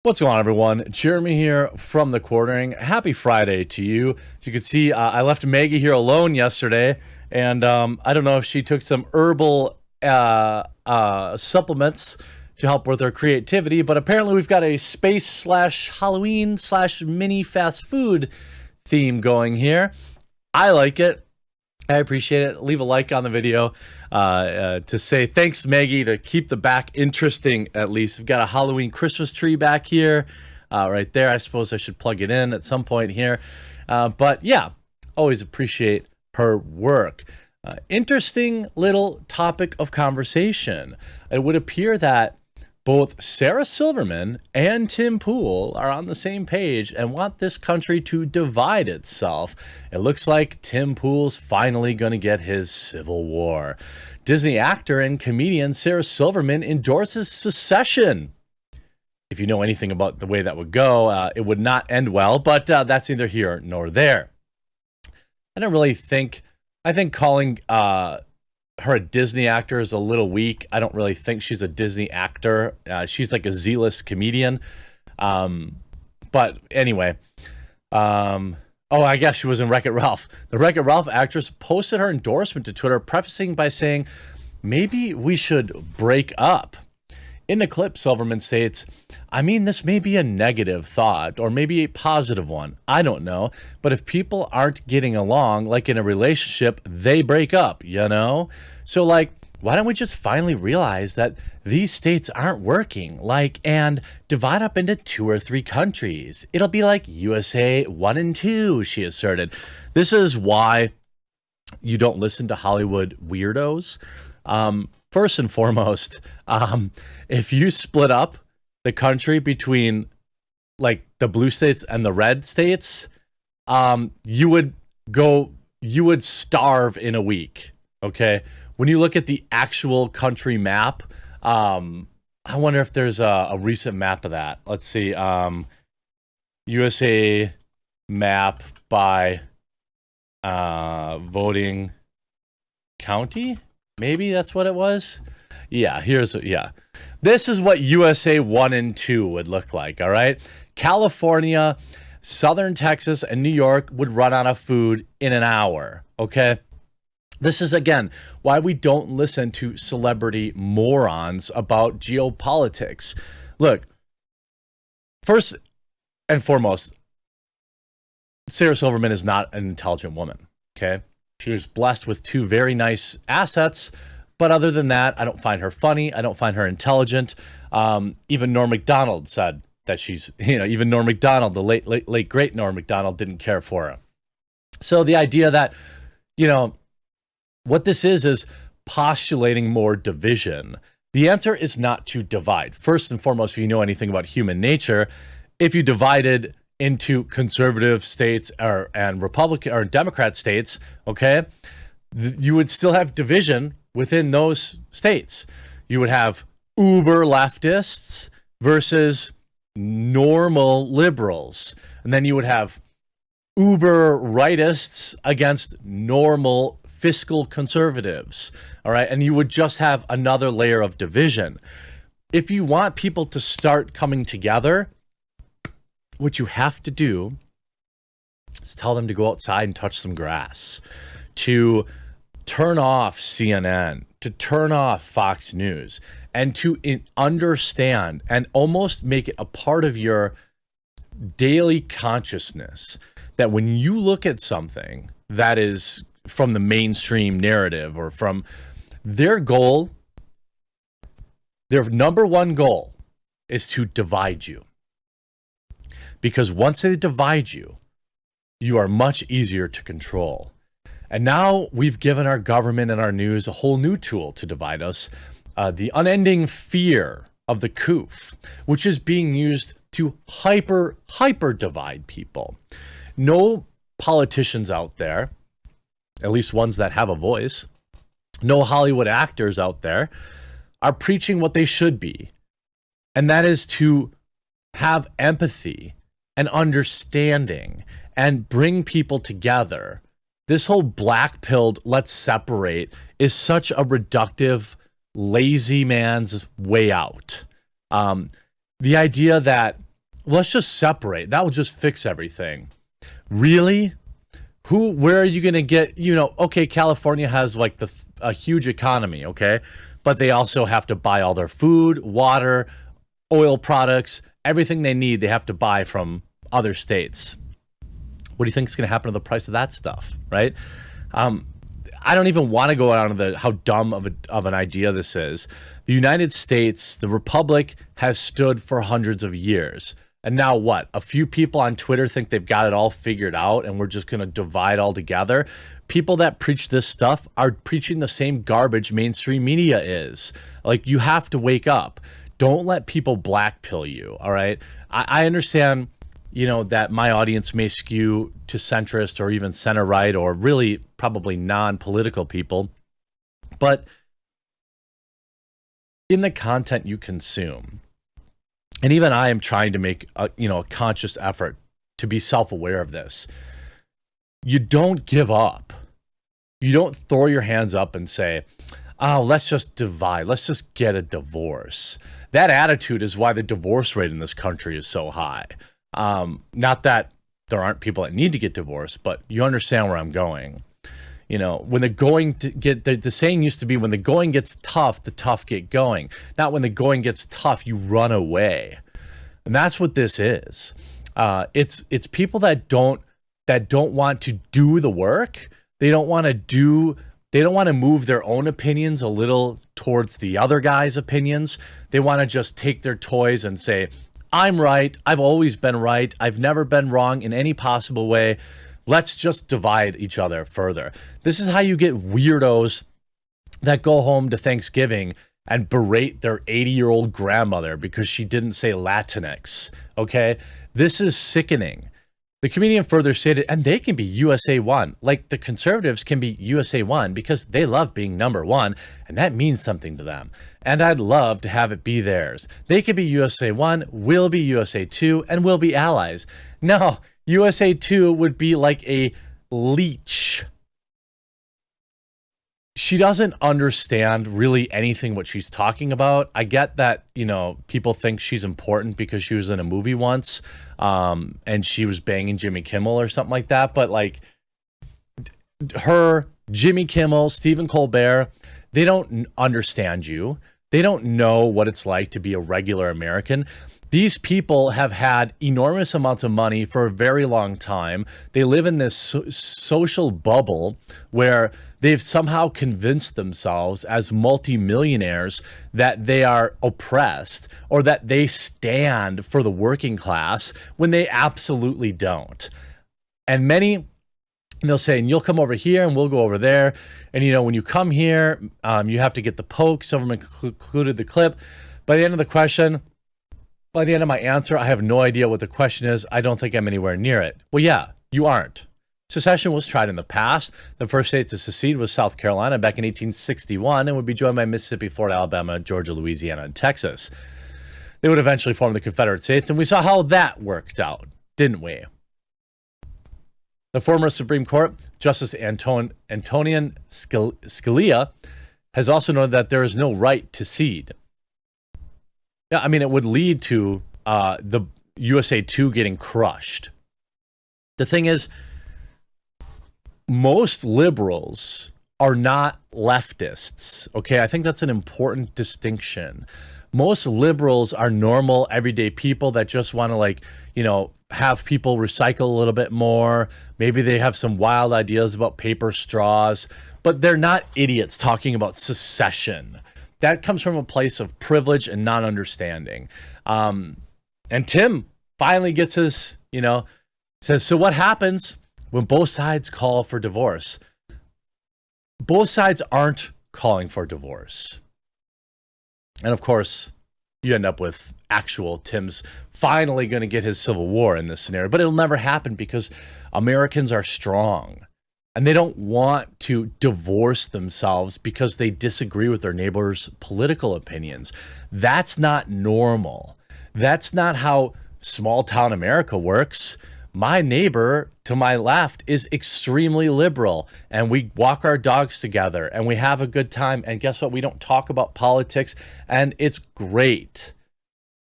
What's going on, everyone? Jeremy here from The Quartering. Happy Friday to you. As you can see, I left Maggie here alone yesterday, and I don't know if she took some herbal supplements to help with her creativity, but apparently we've got a space slash Halloween slash mini fast food theme going here. I like it. I appreciate it. Leave a like on the video to say thanks, Maggie, to keep the back interesting at least. We've got a Halloween Christmas tree back here right there. I suppose I should plug it in at some point here. But yeah, always appreciate her work. Interesting little topic of conversation. It would appear that both Sarah Silverman and Tim Pool are on the same page and want this country to divide itself. It looks like Tim Pool's finally going to get his Civil War. Disney actor and comedian Sarah Silverman endorses secession. If you know anything about the way that would go, it would not end well, but that's neither here nor there. I think calling her a Disney actor is a little weak. I don't really think she's a Disney actor. She's like a Z-list comedian. But anyway, I guess she was in Wreck-It Ralph. The Wreck-It Ralph actress posted her endorsement to Twitter, prefacing by saying, "Maybe we should break up." In the clip, Silverman states, "I mean, this may be a negative thought or maybe a positive one. I don't know. But if people aren't getting along, like in a relationship, they break up, you know? So, like, why don't we just finally realize that these states aren't working, and divide up into 2 or 3 countries? It'll be like USA 1 and 2, she asserted. This is why you don't listen to Hollywood weirdos. First and foremost, if you split up the country between like the blue states and the red states, you would starve in a week. Okay. When you look at the actual country map, I wonder if there's a recent map of that. Let's see. USA map by voting county. Maybe that's what it was. Yeah, this is what USA 1 and 2 would look like, all right? California, Southern Texas, and New York would run out of food in an hour, okay? This is, again, why we don't listen to celebrity morons about geopolitics. Look, first and foremost, Sarah Silverman is not an intelligent woman, okay? She was blessed with 2 very nice assets, but other than that, I don't find her funny. I don't find her intelligent. Even Norm Macdonald said that she's, even Norm Macdonald, the late great Norm Macdonald, didn't care for her. So the idea that, what this is postulating more division. The answer is not to divide. First and foremost, if you know anything about human nature, if you divided into conservative states and Republican or Democrat states, okay, you would still have division within those states. You would have uber leftists versus normal liberals, and then you would have uber rightists against normal fiscal conservatives. All right, and you would just have another layer of division. If you want people to start coming together, what you have to do is tell them to go outside and touch some grass, to turn off CNN, to turn off Fox News, and to understand and almost make it a part of your daily consciousness that when you look at something that is from the mainstream narrative or from their goal, their number one goal is to divide you. Because once they divide you, you are much easier to control. And now we've given our government and our news a whole new tool to divide us, the unending fear of the coof, which is being used to hyper divide people. No politicians out there, at least ones that have a voice, no Hollywood actors out there are preaching what they should be. And that is to have empathy and understanding and bring people together. This whole black-pilled let's separate is such a reductive, lazy man's way out. The idea that Let's just separate. That will just fix everything. Really? Where are you going to get, okay, California has like a huge economy, okay? But they also have to buy all their food, water, oil products, everything they need, they have to buy from other states. What do you think is going to happen to the price of that stuff, right? I don't even want to go out on how dumb of an idea this is. The United States, the Republic, has stood for hundreds of years. And now what? A few people on Twitter think they've got it all figured out and we're just going to divide all together. People that preach this stuff are preaching the same garbage mainstream media is. Like, you have to wake up. Don't let people blackpill you, all right? I understand, that my audience may skew to centrist or even center-right or really probably non-political people. But in the content you consume, and even I am trying to make a conscious effort to be self-aware of this, you don't give up. You don't throw your hands up and say, oh, let's just divide. Let's just get a divorce. That attitude is why the divorce rate in this country is so high. Not that there aren't people that need to get divorced, but you understand where I'm going. When the saying used to be, when the going gets tough, the tough get going. Not when the going gets tough, you run away. And that's what this is. It's people that don't want to do the work. They don't want to move their own opinions a little towards the other guy's opinions. They want to just take their toys and say, I'm right. I've always been right. I've never been wrong in any possible way. Let's just divide each other further. This is how you get weirdos that go home to Thanksgiving and berate their 80-year-old grandmother because she didn't say Latinx, okay? This is sickening. The comedian further stated, and they can be USA 1. Like, the conservatives can be USA 1 because they love being number one, and that means something to them. And I'd love to have it be theirs. They could be USA 1, we'll be USA 2, and we'll be allies. No, USA 2 would be like a leech. She doesn't understand really anything what she's talking about. I get that, people think she's important because she was in a movie once, and she was banging Jimmy Kimmel or something like that. But like her, Jimmy Kimmel, Stephen Colbert, they don't understand you. They don't know what it's like to be a regular American. These people have had enormous amounts of money for a very long time. They live in this social bubble where they've somehow convinced themselves as multimillionaires that they are oppressed or that they stand for the working class when they absolutely don't. And they'll say, and you'll come over here and we'll go over there. And, when you come here, you have to get the poke. Silverman concluded the clip. By the end of my answer, I have no idea what the question is. I don't think I'm anywhere near it. Well, yeah, you aren't. Secession was tried in the past. The first state to secede was South Carolina back in 1861 and would be joined by Mississippi, Florida, Alabama, Georgia, Louisiana, and Texas. They would eventually form the Confederate States, and we saw how that worked out, didn't we? The former Supreme Court, Justice Antonin Scalia, has also noted that there is no right to cede. Yeah, I mean, it would lead to the USA 2 getting crushed. The thing is, most liberals are not leftists, okay? I think that's an important distinction. Most liberals are normal, everyday people that just want to, have people recycle a little bit more. Maybe they have some wild ideas about paper straws, but they're not idiots talking about secession. That comes from a place of privilege and non-understanding. And Tim finally gets his, says, so what happens when both sides call for divorce? Both sides aren't calling for divorce. And of course, you end up with actual Tim's finally going to get his civil war in this scenario. But it'll never happen because Americans are strong. And they don't want to divorce themselves because they disagree with their neighbors' political opinions. That's not normal. That's not how small town America works. My neighbor to my left is extremely liberal, and we walk our dogs together and we have a good time. And guess what? We don't talk about politics, and it's great.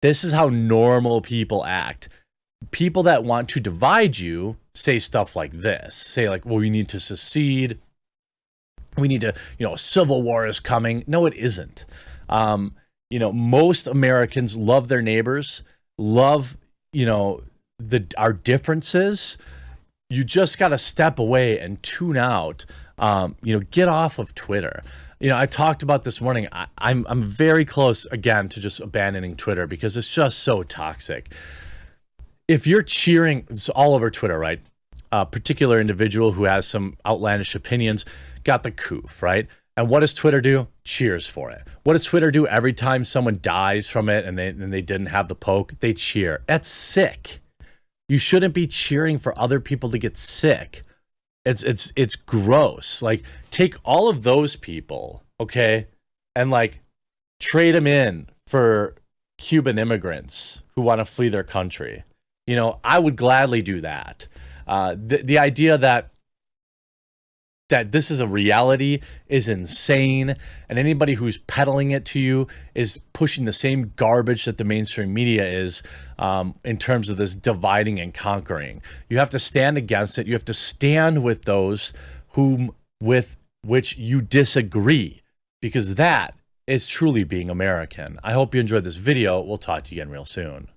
This is how normal people act. People that want to divide you say stuff like this. Say like, well, we need to secede. We need to, a civil war is coming. No, it isn't. Most Americans love their neighbors, love, our differences. You just got to step away and tune out. Get off of Twitter. I talked about this morning. I'm very close again to just abandoning Twitter because it's just so toxic. If you're cheering, it's all over Twitter, right? A particular individual who has some outlandish opinions got the coof, right? And what does Twitter do? Cheers for it. What does Twitter do every time someone dies from it and they didn't have the poke? They cheer. That's sick. You shouldn't be cheering for other people to get sick. It's gross. Like, take all of those people, okay, and like trade them in for Cuban immigrants who want to flee their country. I would gladly do that. The idea that this is a reality is insane, and anybody who's peddling it to you is pushing the same garbage that the mainstream media is, in terms of this dividing and conquering. You have to stand against it. You have to stand with those with which you disagree, because that is truly being American. I hope you enjoyed this video. We'll talk to you again real soon.